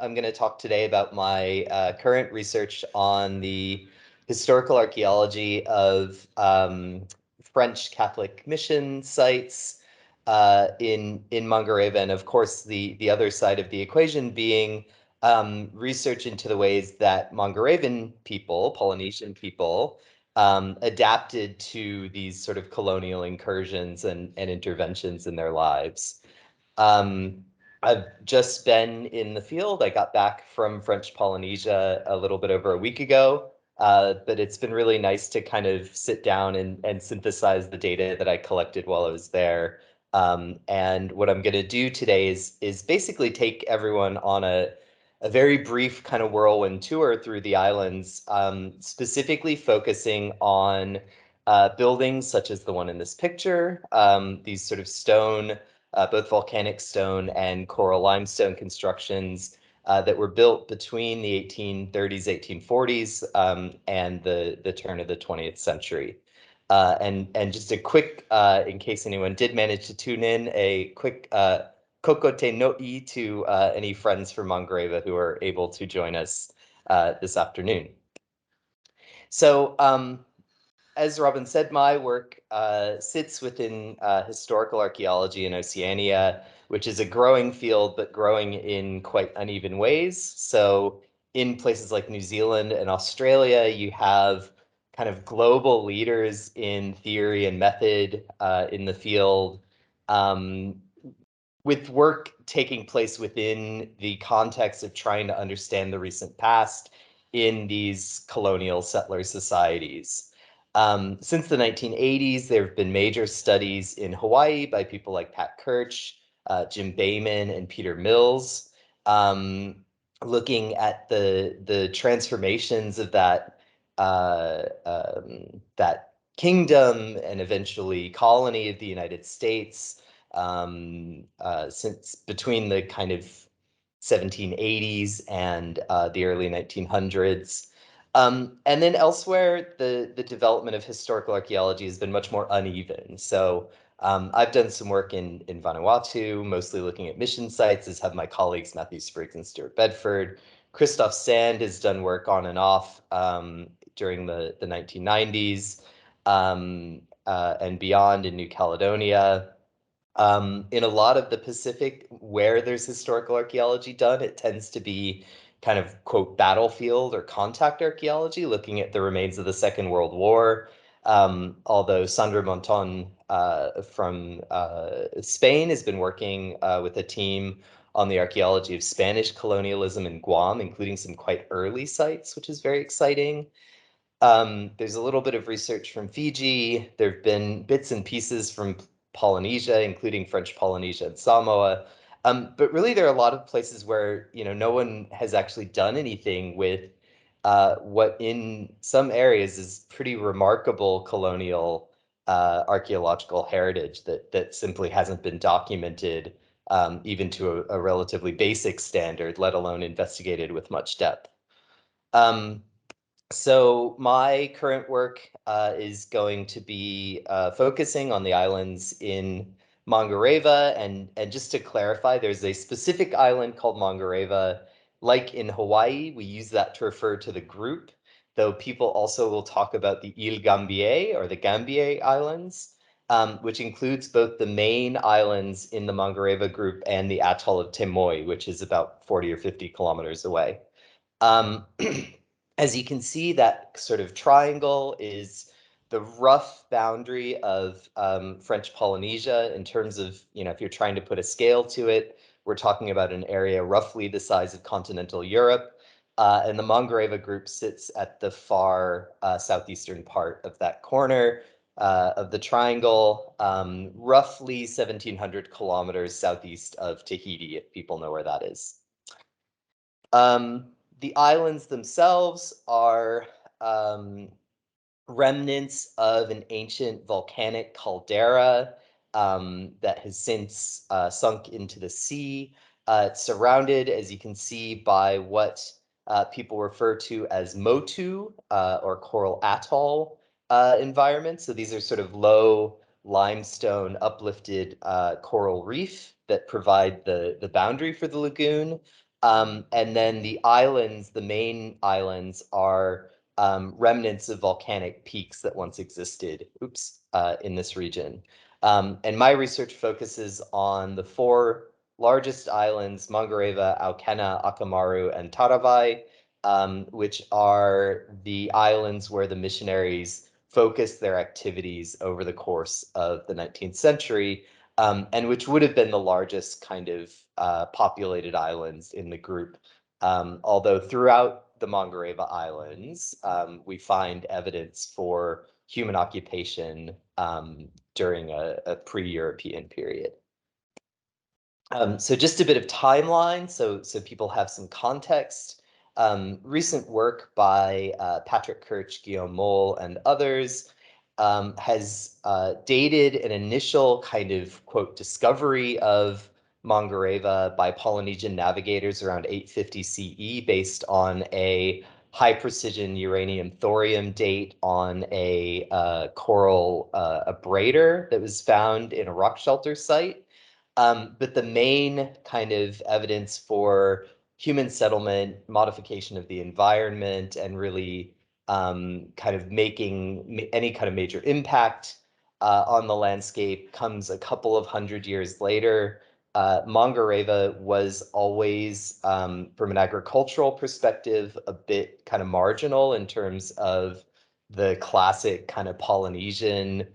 I'm going to talk today about my current research on the historical archaeology of French Catholic mission sites in Mangareva, and of course the other side of the equation being research into the ways that Mangarevan people, Polynesian people, adapted to these sort of colonial incursions and interventions in their lives. I've just been in the field. I got back from French Polynesia a little bit over a week ago, but it's been really nice to kind of sit down and synthesize the data that I collected while I was there. And what I'm going to do today is basically take everyone on a very brief kind of whirlwind tour through the islands, specifically focusing on buildings such as the one in this picture, these sort of stone, both volcanic stone and coral limestone constructions that were built between the 1830s, 1840s, and the turn of the 20th century. And just a quick, in case anyone did manage to tune in, a quick kokote no'i to any friends from Mangareva who are able to join us this afternoon. So as Robin said, my work sits within historical archaeology in Oceania, which is a growing field, but growing in quite uneven ways. So in places like New Zealand and Australia, you have kind of global leaders in theory and method in the field, with work taking place within the context of trying to understand the recent past in these colonial settler societies. Since the 1980s, there have been major studies in Hawaii by people like Pat Kirch, Jim Bayman, and Peter Mills, looking at the transformations of that that kingdom and eventually colony of the United States, since between the kind of 1780s and the early 1900s. And then elsewhere, the development of historical archaeology has been much more uneven. So I've done some work in Vanuatu, mostly looking at mission sites, as have my colleagues Matthew Spriggs and Stuart Bedford. Christoph Sand has done work on and off during the 1990s and beyond in New Caledonia. In a lot of the Pacific where there's historical archaeology done, it tends to be kind of, quote, battlefield or contact archaeology, looking at the remains of the Second World War. Although Sandra Monton from Spain has been working with a team on the archaeology of Spanish colonialism in Guam, including some quite early sites, which is very exciting. There's a little bit of research from Fiji. There have been bits and pieces from Polynesia, including French Polynesia and Samoa. But really, there are a lot of places where, no one has actually done anything with what in some areas is pretty remarkable colonial archaeological heritage that simply hasn't been documented, even to a relatively basic standard, let alone investigated with much depth. So my current work is going to be focusing on the islands in Mangareva, and just to clarify, there's a specific island called Mangareva. Like in Hawaii, we use that to refer to the group, though people also will talk about the Îles Gambier or the Gambier Islands, which includes both the main islands in the Mangareva group and the atoll of Temoi, which is about 40 or 50 kilometers away. As you can see, that sort of triangle is the rough boundary of French Polynesia in terms of, if you're trying to put a scale to it, we're talking about an area roughly the size of continental Europe. And the Mangareva group sits at the far southeastern part of that corner of the triangle, roughly 1,700 kilometers southeast of Tahiti, if people know where that is. The islands themselves are remnants of an ancient volcanic caldera that has since sunk into the sea. It's surrounded, as you can see, by what people refer to as motu or coral atoll environments. So these are sort of low limestone uplifted coral reef that provide the boundary for the lagoon. And then the islands, the main islands, are remnants of volcanic peaks that once existed, in this region. And my research focuses on the four largest islands, Mangareva, Aukena, Akamaru, and Taravai, which are the islands where the missionaries focused their activities over the course of the 19th century, and which would have been the largest kind of populated islands in the group. Although throughout the Mangareva Islands, we find evidence for human occupation during a pre-European period. So just a bit of timeline, so people have some context. Recent work by Patrick Kirch, Guillaume Moll, and others has dated an initial kind of, quote, discovery of Mangareva by Polynesian navigators around 850 CE based on a high precision uranium thorium date on a coral abrader that was found in a rock shelter site. But the main kind of evidence for human settlement, modification of the environment, and really kind of making any kind of major impact on the landscape comes a couple of hundred years later. Mangareva was always, from an agricultural perspective, a bit kind of marginal in terms of the classic kind of Polynesian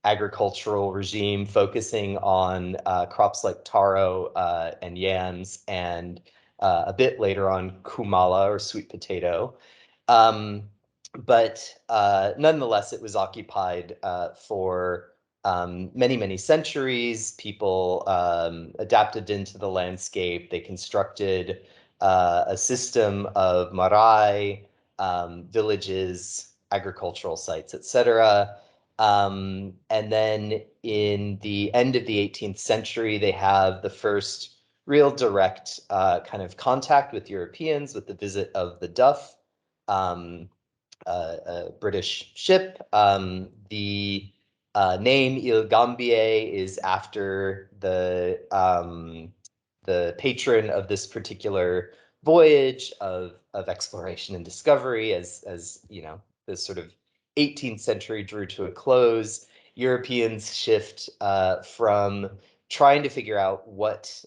agricultural regime, focusing on crops like taro and yams, and a bit later on kumala, or sweet potato. But nonetheless, it was occupied for many, many centuries. People adapted into the landscape. They constructed a system of marae, villages, agricultural sites, etc. And then in the end of the 18th century, they have the first real direct kind of contact with Europeans with the visit of the Duff, a British ship. The name Îles Gambier is after the patron of this particular voyage of exploration and discovery. As you know, this sort of 18th century drew to a close, Europeans shift from trying to figure out what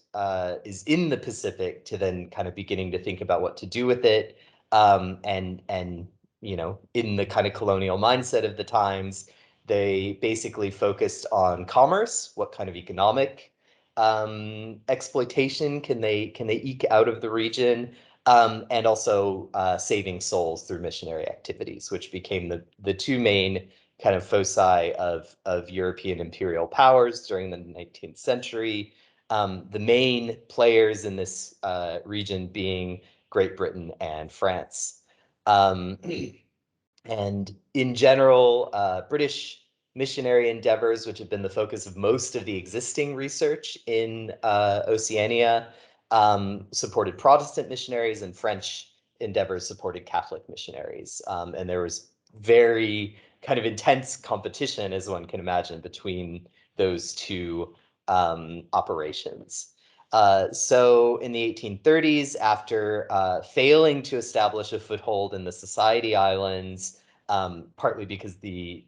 is in the Pacific to then kind of beginning to think about what to do with it. And you know, in the kind of colonial mindset of the times, they basically focused on commerce. What kind of economic exploitation can they eke out of the region, and also saving souls through missionary activities, which became the two main kind of foci of European imperial powers during the 19th century. The main players in this region being Great Britain and France. And in general, British missionary endeavors, which have been the focus of most of the existing research in Oceania, supported Protestant missionaries, and French endeavors supported Catholic missionaries. And there was very kind of intense competition, as one can imagine, between those two operations. So in the 1830s, after failing to establish a foothold in the Society Islands, partly because the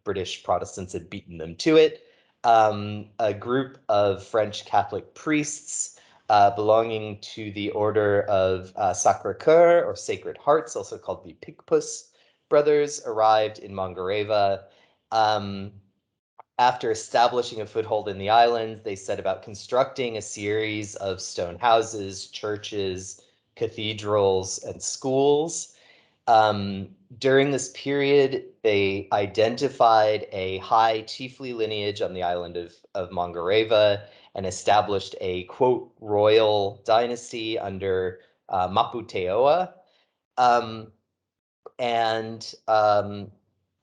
British Protestants had beaten them to it, a group of French Catholic priests belonging to the order of Sacres Coeurs, or Sacred Hearts, also called the Picpus brothers, arrived in Mangareva. After establishing a foothold in the islands, they set about constructing a series of stone houses, churches, cathedrals, and schools. During this period, they identified a high chiefly lineage on the island of Mangareva and established a, quote, royal dynasty under Maputeoa. And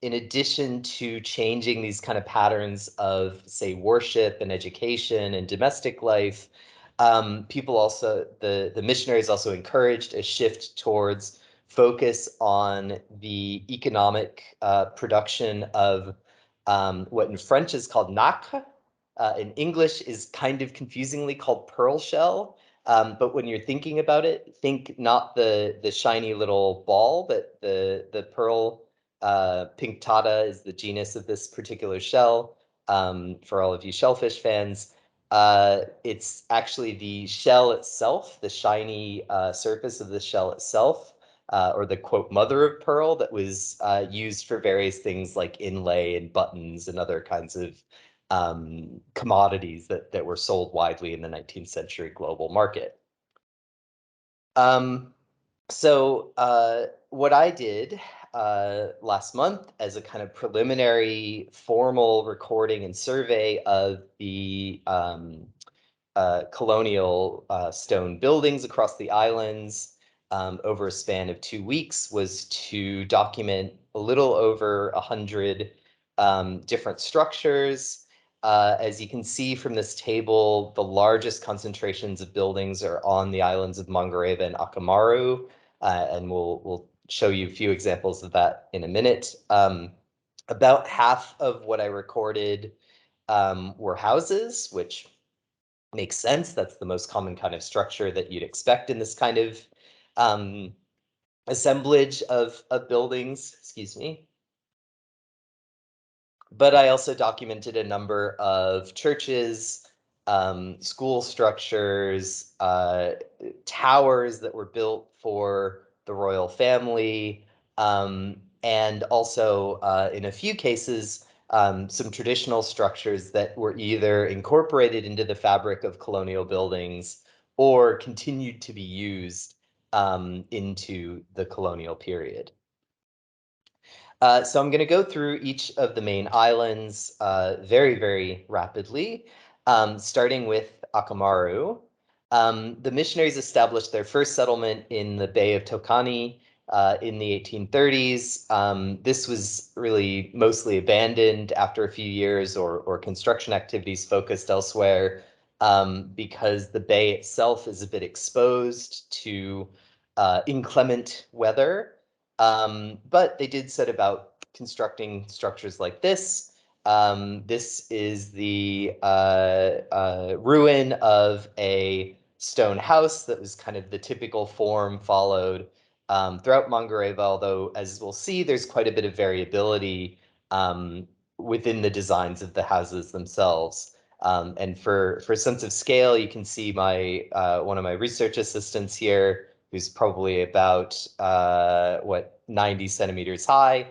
in addition to changing these kind of patterns of, say, worship and education and domestic life, people also, the missionaries also encouraged a shift towards focus on the economic production of what in French is called nacre. In English is kind of confusingly called pearl shell. But when you're thinking about it, think not the shiny little ball, but the pearl. Pinctata is the genus of this particular shell. For all of you shellfish fans, it's actually the shell itself, the shiny surface of the shell itself, or the quote mother of pearl, that was used for various things like inlay and buttons and other kinds of commodities that were sold widely in the 19th century global market. What I did last month as a kind of preliminary formal recording and survey of the colonial stone buildings across the islands over a span of 2 weeks was to document a little over 100 different structures. As you can see from this table, the largest concentrations of buildings are on the islands of Mangareva and Akamaru, and we'll show you a few examples of that in a minute. About half of what I recorded were houses, which makes sense. That's the most common kind of structure that you'd expect in this kind of assemblage of buildings. Excuse me. But I also documented a number of churches, school structures, towers that were built for the royal family, and also, in a few cases, some traditional structures that were either incorporated into the fabric of colonial buildings or continued to be used into the colonial period. So I'm going to go through each of the main islands very, very rapidly, starting with Akamaru. The missionaries established their first settlement in the Bay of Tokani in the 1830s. This was really mostly abandoned after a few years, or construction activities focused elsewhere, because the bay itself is a bit exposed to inclement weather. But they did set about constructing structures like this. This is the ruin of a stone house that was kind of the typical form followed throughout Mangareva, although, as we'll see, there's quite a bit of variability within the designs of the houses themselves. And for sense of scale, you can see my one of my research assistants here, who's probably about 90 centimeters high.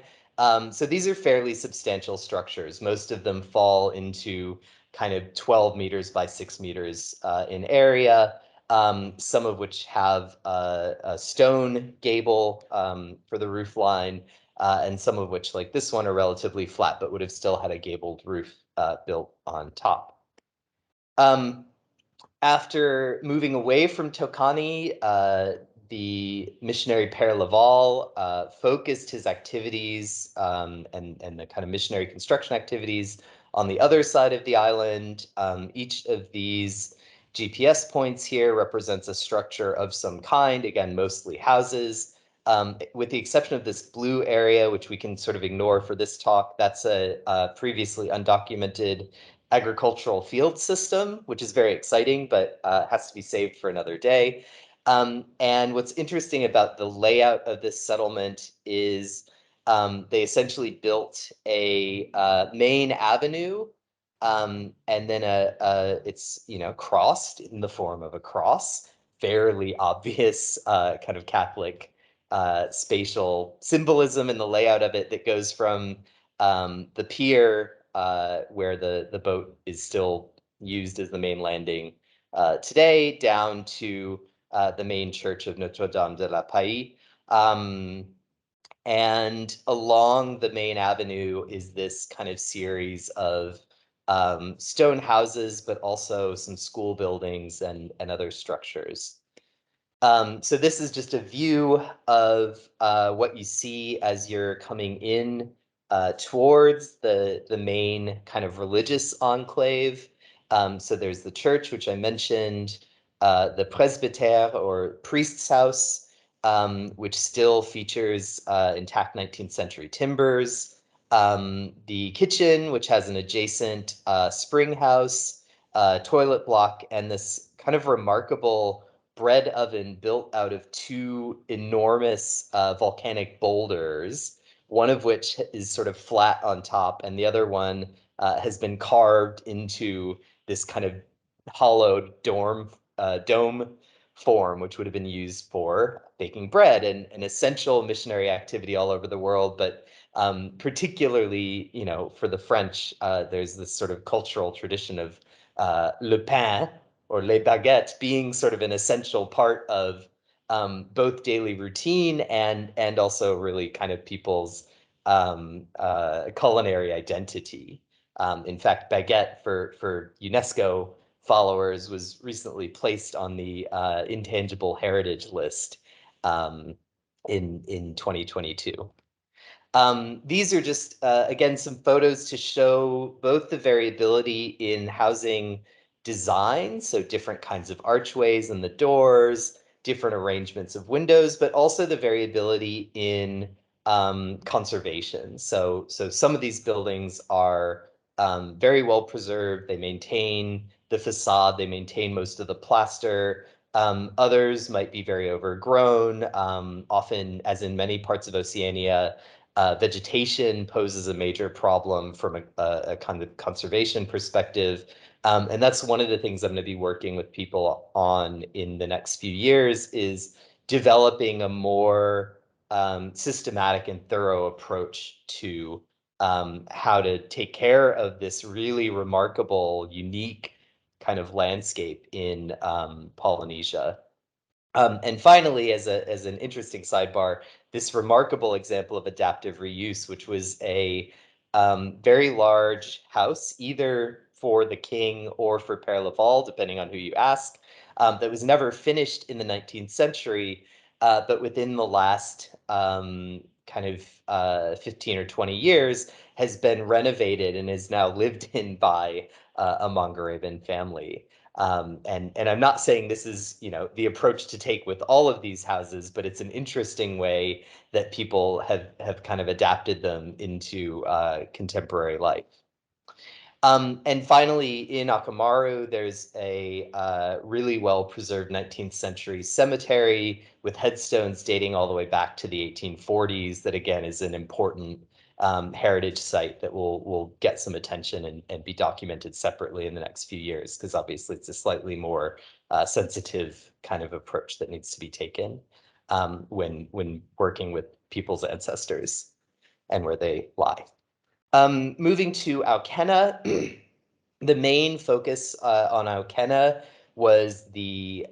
So these are fairly substantial structures. Most of them fall into kind of 12 meters by 6 meters in area, some of which have a stone gable for the roof line, and some of which, like this one, are relatively flat, but would have still had a gabled roof built on top. After moving away from Tokani, the missionary Père Laval focused his activities and the kind of missionary construction activities on the other side of the island. Each of these GPS points here represents a structure of some kind, again, mostly houses. With the exception of this blue area, which we can sort of ignore for this talk, that's a previously undocumented agricultural field system, which is very exciting, but has to be saved for another day. And what's interesting about the layout of this settlement is they essentially built a main avenue, and then it's crossed in the form of a cross, fairly obvious kind of Catholic spatial symbolism in the layout of it that goes from the pier where the boat is still used as the main landing today, down to the main church of Notre Dame de la Paix. And along the main avenue is this kind of series of stone houses, but also some school buildings and other structures. So this is just a view of what you see as you're coming in towards the main kind of religious enclave. So there's the church, which I mentioned, the presbytère, or priest's house, which still features intact 19th century timbers, the kitchen, which has an adjacent spring house, toilet block, and this kind of remarkable bread oven built out of two enormous volcanic boulders, one of which is sort of flat on top, and the other one has been carved into this kind of hollowed dome form, which would have been used for baking bread, and an essential missionary activity all over the world. But particularly, for the French, there's this sort of cultural tradition of le pain or les baguettes being sort of an essential part of both daily routine and also really kind of people's culinary identity. In fact, baguette for UNESCO followers was recently placed on the intangible heritage list in 2022. These are just, again, some photos to show both the variability in housing design, so different kinds of archways in the doors, different arrangements of windows, but also the variability in conservation. So some of these buildings are very well preserved. They maintain the facade, they maintain most of the plaster. Others might be very overgrown, often, as in many parts of Oceania, vegetation poses a major problem from a kind of conservation perspective. And that's one of the things I'm going to be working with people on in the next few years, is developing a more systematic and thorough approach to how to take care of this really remarkable, unique kind of landscape in Polynesia. And finally, as an interesting sidebar, this remarkable example of adaptive reuse, which was a very large house, either for the king or for Père Laval, depending on who you ask, that was never finished in the 19th century, but within the last kind of 15 or 20 years has been renovated and is now lived in by a Mangarevan family. And I'm not saying this is, the approach to take with all of these houses, but it's an interesting way that people have kind of adapted them into contemporary life. And finally, in Akamaru, there's a really well-preserved 19th century cemetery with headstones dating all the way back to the 1840s that, again, is an important heritage site that will get some attention and be documented separately in the next few years, because obviously it's a slightly more sensitive kind of approach that needs to be taken when working with people's ancestors and where they lie. Moving to Aucena, the main focus on Aucena was the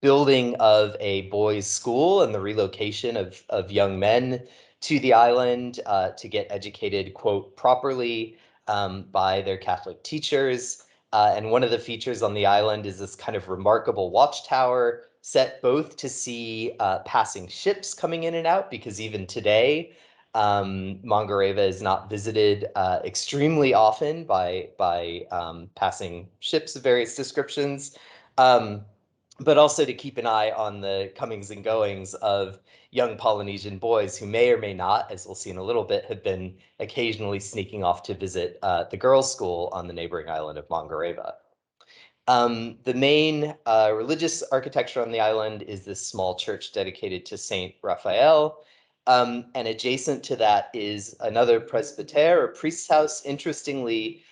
building of a boys' school and the relocation of young men to the island to get educated, quote, properly by their Catholic teachers. And one of the features on the island is this kind of remarkable watchtower set both to see passing ships coming in and out, because even today, Mangareva is not visited extremely often by passing ships of various descriptions. But also to keep an eye on the comings and goings of young Polynesian boys who may or may not, as we'll see in a little bit, have been occasionally sneaking off to visit the girls' school on the neighboring island of Mangareva. The main religious architecture on the island is this small church dedicated to Saint Raphael. And adjacent to that is another presbytère, or priest's house, interestingly,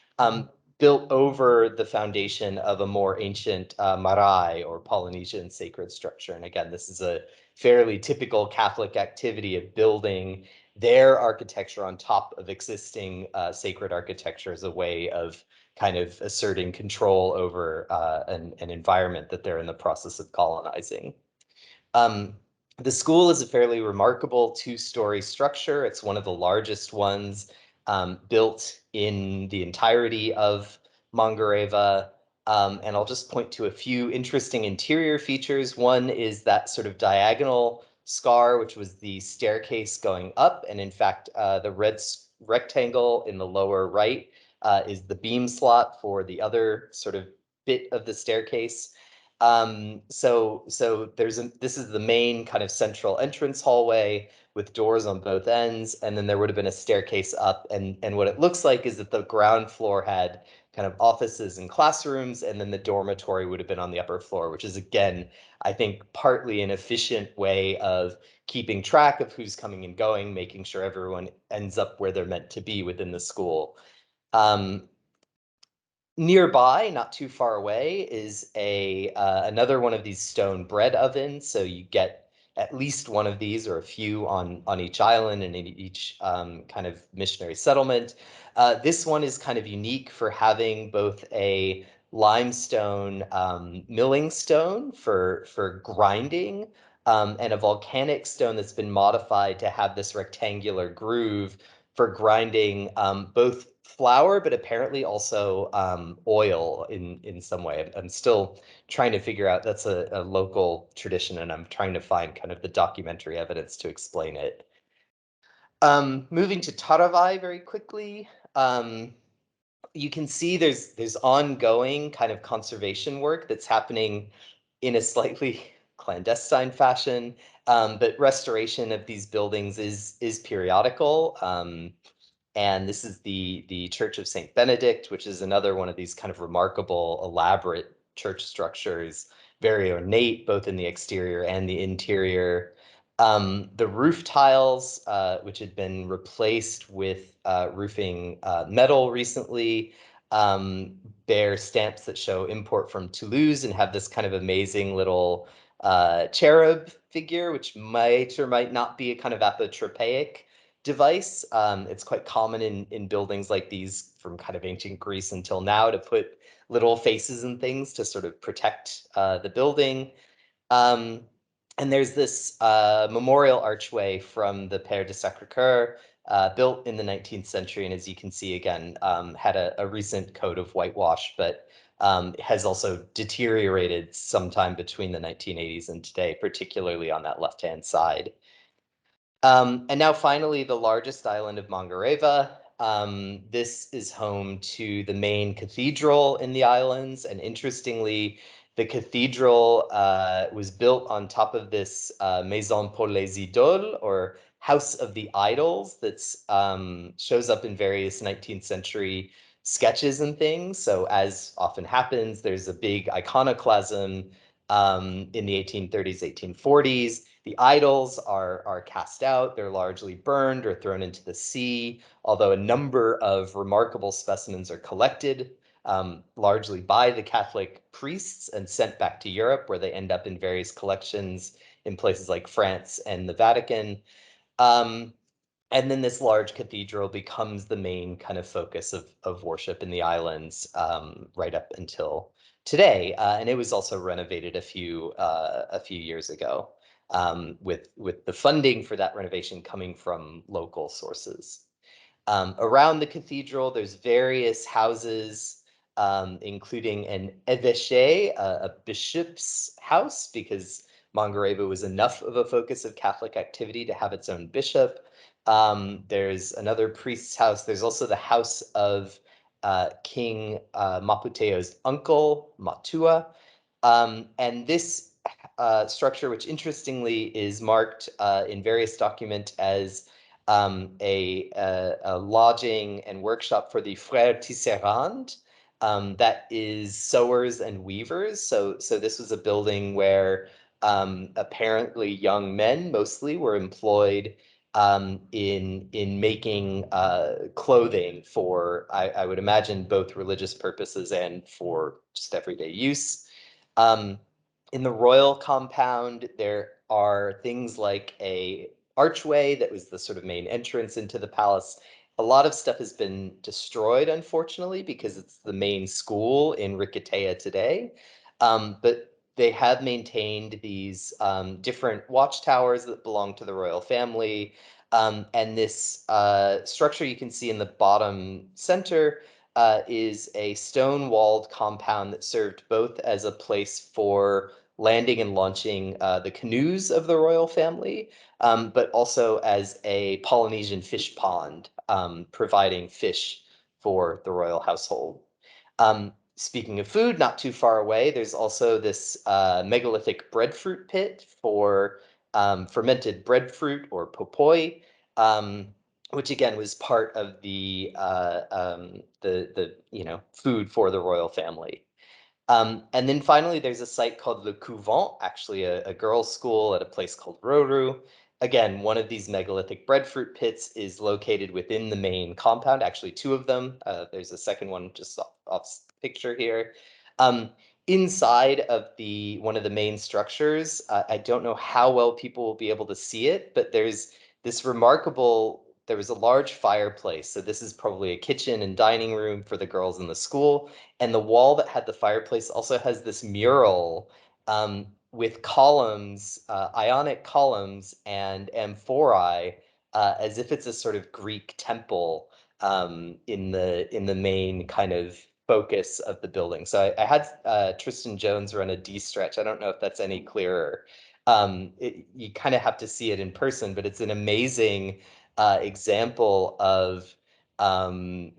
built over the foundation of a more ancient marae, or Polynesian sacred structure. And again, this is a fairly typical Catholic activity of building their architecture on top of existing sacred architecture as a way of kind of asserting control over an environment that they're in the process of colonizing. The school is a fairly remarkable two-story structure. It's one of the largest ones built in the entirety of Mangareva. And I'll just point to a few interesting interior features. One is that sort of diagonal scar, which was the staircase going up. And in fact, the red rectangle in the lower right is the beam slot for the other sort of bit of the staircase. So this is the main kind of central entrance hallway with doors on both ends, and then there would have been a staircase up, and what it looks like is that the ground floor had kind of offices and classrooms, and then the dormitory would have been on the upper floor, which is, again, I think partly an efficient way of keeping track of who's coming and going, making sure everyone ends up where they're meant to be within the school. Nearby, not too far away, is another one of these stone bread ovens. So you get at least one of these, or a few on each island and in each kind of missionary settlement. This one is kind of unique for having both a limestone milling stone for grinding, and a volcanic stone that's been modified to have this rectangular groove for grinding both flour, but apparently also oil in some way. I'm still trying to figure out, that's a local tradition, and I'm trying to find kind of the documentary evidence to explain it. Moving to Taravai very quickly, you can see there's ongoing kind of conservation work that's happening in a slightly clandestine fashion, but restoration of these buildings is periodical. And this is the Church of Saint Benedict, which is another one of these kind of remarkable, elaborate church structures, very ornate, both in the exterior and the interior. The roof tiles, which had been replaced with roofing metal recently, bear stamps that show import from Toulouse and have this kind of amazing little cherub figure, which might or might not be a kind of apotropaic device. It's quite common in buildings like these from kind of ancient Greece until now to put little faces and things to sort of protect the building. Um, and there's this memorial archway from the Pères de Sacres Coeurs, built in the 19th century, and as you can see, again, had a recent coat of whitewash, but has also deteriorated sometime between the 1980s and today, particularly on that left-hand side. And now finally, the largest island of Mangareva. This is home to the main cathedral in the islands. And interestingly, the cathedral was built on top of this Maison pour les Idoles, or House of the Idols, that shows up in various 19th century sketches and things. So as often happens, there's a big iconoclasm in the 1830s, 1840s. The idols are cast out. They're largely burned or thrown into the sea, although a number of remarkable specimens are collected, largely by the Catholic priests and sent back to Europe, where they end up in various collections in places like France and the Vatican. And then this large cathedral becomes the main kind of focus of worship in the islands, right up until today. And it was also renovated a few years ago, with the funding for that renovation coming from local sources. Around the cathedral, there's various houses, including an évêché, a bishop's house, because Mangareva was enough of a focus of Catholic activity to have its own bishop. There's another priest's house. There's also the house of King Maputeo's uncle, Matua. And this structure, which interestingly is marked in various documents as a lodging and workshop for the Frères Tisserands, that is sewers and weavers. So this was a building where apparently young men mostly were employed in making clothing for, I would imagine, both religious purposes and for just everyday use. In the royal compound, there are things like a archway that was the sort of main entrance into the palace. A lot of stuff has been destroyed, unfortunately, because it's the main school in Rikitea today. But they have maintained these different watchtowers that belong to the royal family. And this structure you can see in the bottom center is a stone-walled compound that served both as a place for landing and launching the canoes of the royal family, but also as a Polynesian fish pond, providing fish for the royal household. Speaking of food, not too far away, there's also this megalithic breadfruit pit for fermented breadfruit, or popoe. which again was part of the food for the royal family. And then finally, there's a site called Le Couvent, actually a girls' school at a place called Roru. Again, one of these megalithic breadfruit pits is located within the main compound, actually two of them. There's a second one just off picture here. Um, Inside of the one of the main structures, I don't know how well people will be able to see it, but there was a large fireplace. So this is probably a kitchen and dining room for the girls in the school, and the wall that had the fireplace also has this mural with columns, ionic columns and amphorae, as if it's a sort of Greek temple in the main kind of focus of the building. So I had Tristan Jones run a D-stretch. I don't know if that's any clearer. You kind of have to see it in person, but it's an amazing example of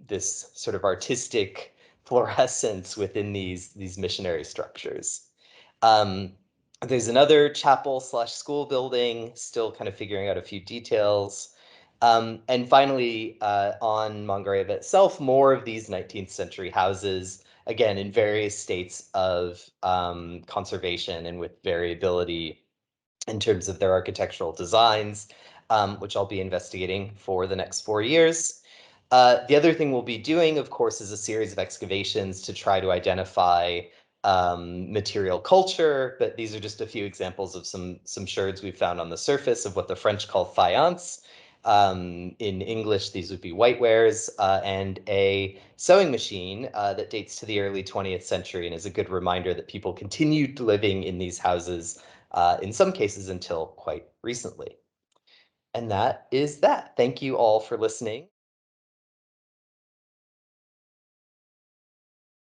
this sort of artistic fluorescence within these missionary structures. Um, there's another chapel slash school building, still kind of figuring out a few details. And finally, on Mangareva itself, more of these 19th century houses, again, in various states of conservation and with variability in terms of their architectural designs, which I'll be investigating for the next 4 years. The other thing we'll be doing, of course, is a series of excavations to try to identify material culture, but these are just a few examples of some sherds we've found on the surface of what the French call faience. In English, these would be whitewares, and a sewing machine that dates to the early 20th century and is a good reminder that people continued living in these houses in some cases until quite recently. And that is that. Thank you all for listening.